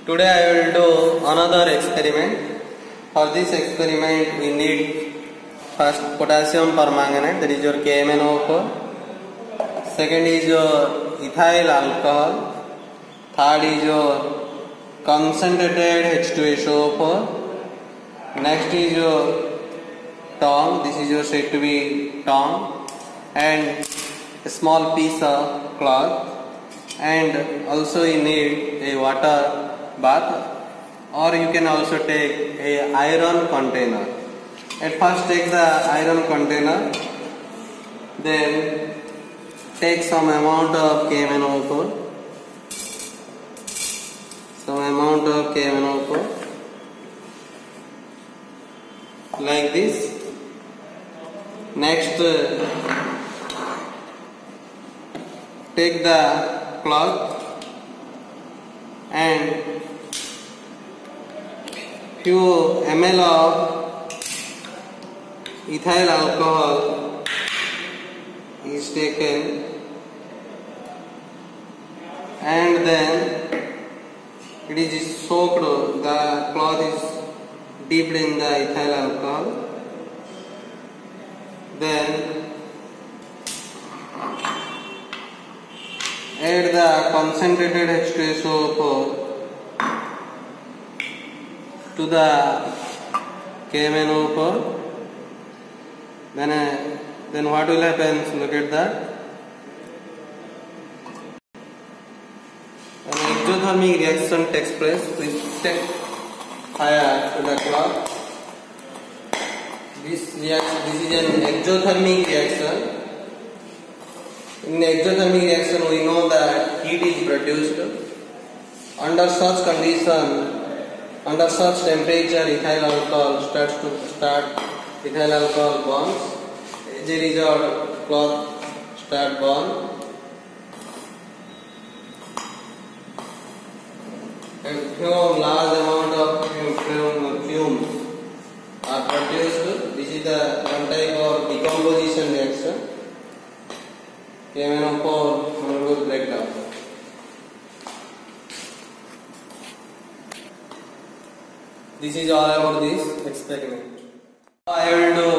Today I will do another experiment. For this experiment we need first potassium permanganate, that is your KMnO4. Second is your ethyl alcohol. Third is your concentrated H2SO4. Next is your tongue. This is your said to be tongue, and a small piece of cloth. And also you need a water bath, or you can also take a iron container. At first take the iron container, then take some amount of KMnO4, like this. Next take the cloth and few ml of ethyl alcohol is taken, and then it is soaked. The cloth is dipped in the ethyl alcohol. Then add the concentrated H2SO4 to the KMnO4. Then what will happen? Look at that. An exothermic reaction takes place. We set fire to the cloth. This is an exothermic reaction. In exothermic reaction, we know that heat is produced. Under such condition, under such temperature, ethyl alcohol starts to ethyl alcohol burns. As a result, cloth start burn, and large amount of fumes are produced. This is the one type of decomposition reaction. KMnO4 will break down. This is all about this experiment. I will do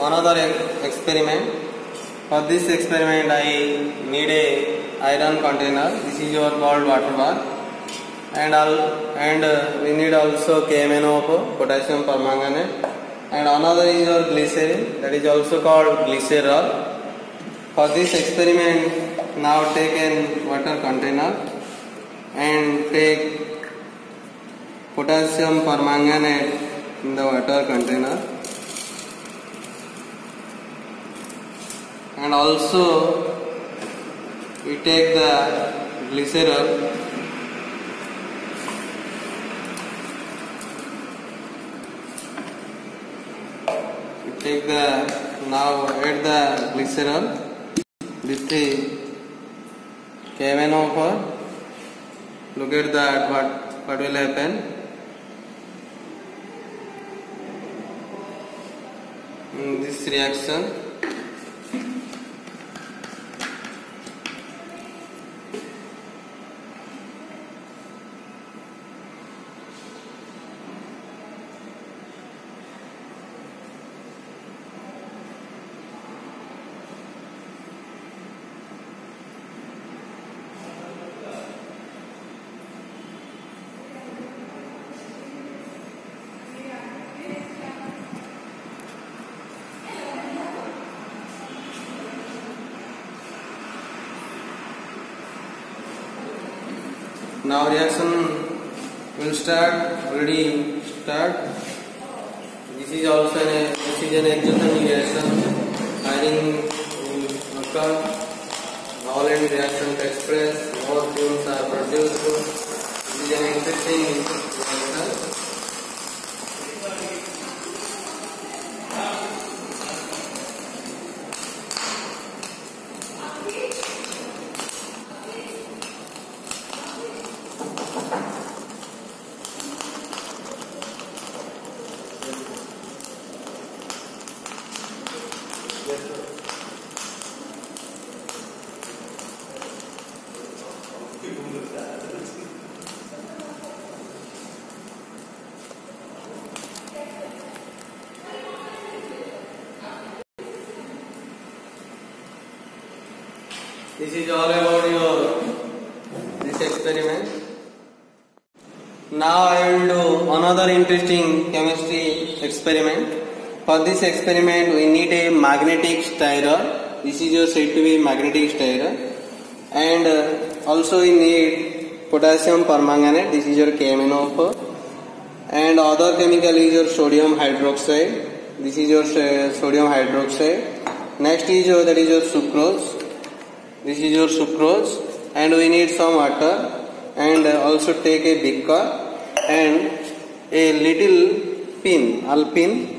another experiment. For this experiment I need a iron container. This is your called water bath, and we need also KMnO4, potassium permanganate, and another is your glycerin, that is also called glycerol. For this experiment, now take a water container and take potassium permanganate in the water container, and also we take the glycerol. Now add the glycerol with the KMnO4. Look at that, what will happen. In this reaction, now reaction will start. Already start. This is also an exothermic reaction. Firing will occur. Violent reaction takes place. More fumes are produced. This is an interesting reaction. This is all about your this experiment. Now I will do another interesting chemistry experiment. For this experiment we need a magnetic stirrer. This is your said to be magnetic stirrer, and also we need potassium permanganate. This is your KMnO4, and other chemical is your sodium hydroxide. This is your sodium hydroxide. Next is your sucrose. This is your sucrose, and we need some water, and also take a beaker and a little pin, alpin.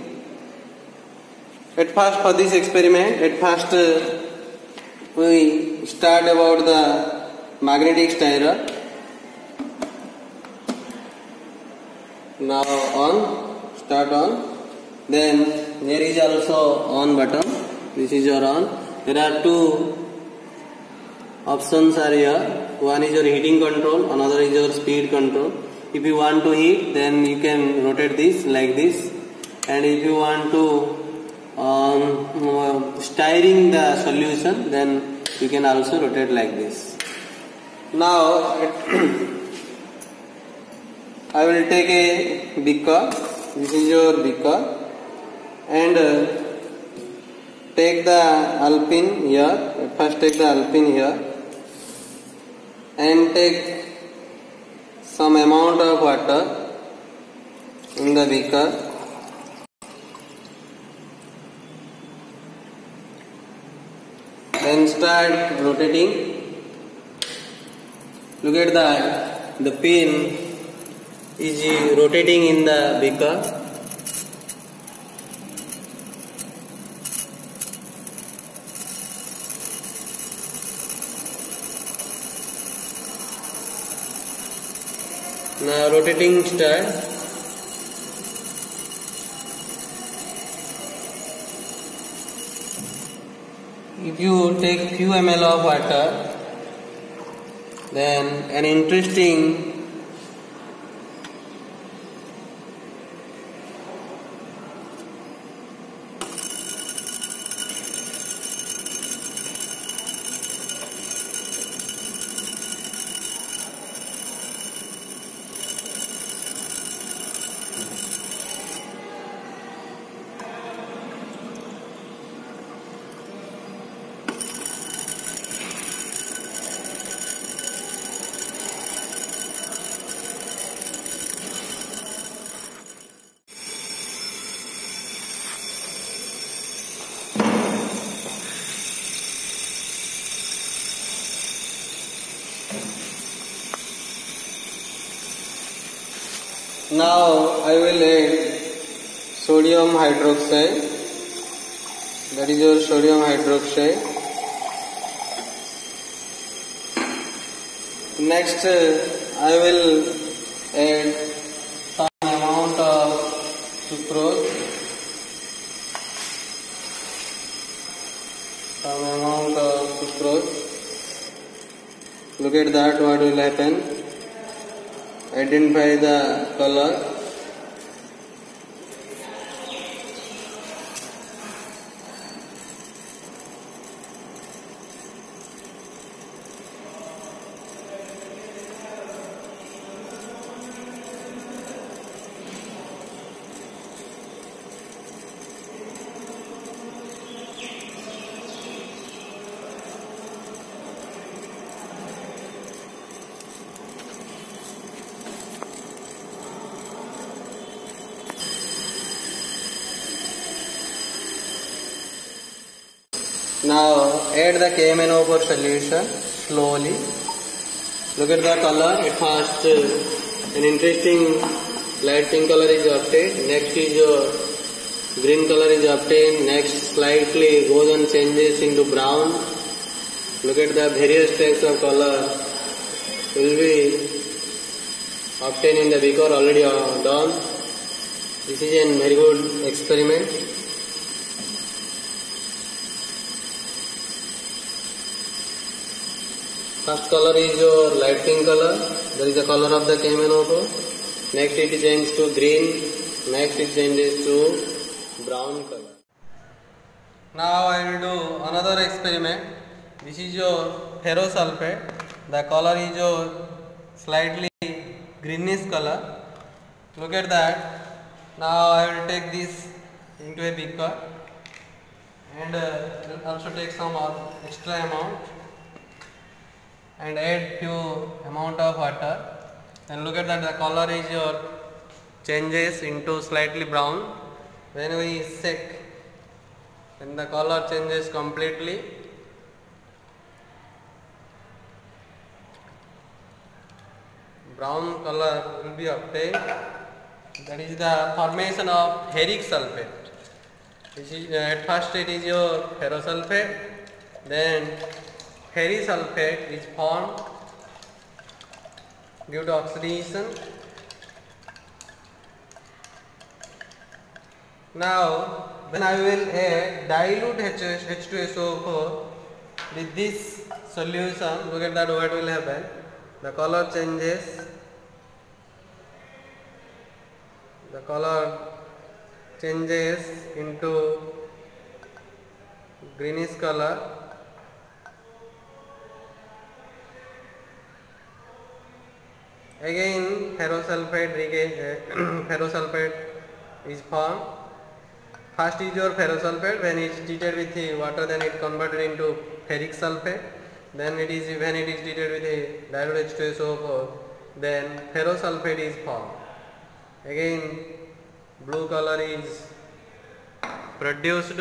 At first, for this experiment, we start about the magnetic stirrer. Now start on. Then there is also on button. This is your on. There are two options are here. One is your heating control, another is your speed control. If you want to heat, then you can rotate this like this, and if you want to stirring the solution, then you can also rotate like this. Now I will take a beaker. This is your beaker, and take the alpin here. First take the alpin here, and take some amount of water in the beaker. Then start rotating. Look at that, the pin is rotating in the beaker. Now rotating start. If you take few ml of water, then an interesting now I will add sodium hydroxide. That is your sodium hydroxide. Next I will add some amount of sucrose. Look at that, what will happen. Identify the color. Now add the KMnO4 solution slowly. Look at the color. At first an interesting light pink color is obtained. Next is your green color is obtained. Next slightly goes and changes into brown. Look at the various types of color will be obtained in the beaker already done. This is a very good experiment. First color is your light pink color. That is the color of the KMnO4. Next it changes to green. Next it changes to brown color. Now I will do another experiment. This is your ferrosulfate. The color is slightly greenish color. Look at that. Now I will take this into a beaker and also take some extra amount and add few amount of water. And look at that, the color is changes into slightly brown. When we shake, then the color changes completely. Brown color will be obtained. That is the formation of ferric sulfate. This is, at first it is your ferrosulfate, then ferrisulfate is formed due to oxidation. Now when I will add dilute H2SO4 with this solution, look at that, what will happen. The color changes. The color changes into greenish color. Again ferrosulfate is formed. First is your ferrosulfate. When it is treated with water, then it converted into ferric sulfate. Then when it is treated with dilute H2SO4, then ferrosulfate is formed. Again blue color is produced.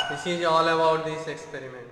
This is all about this experiment.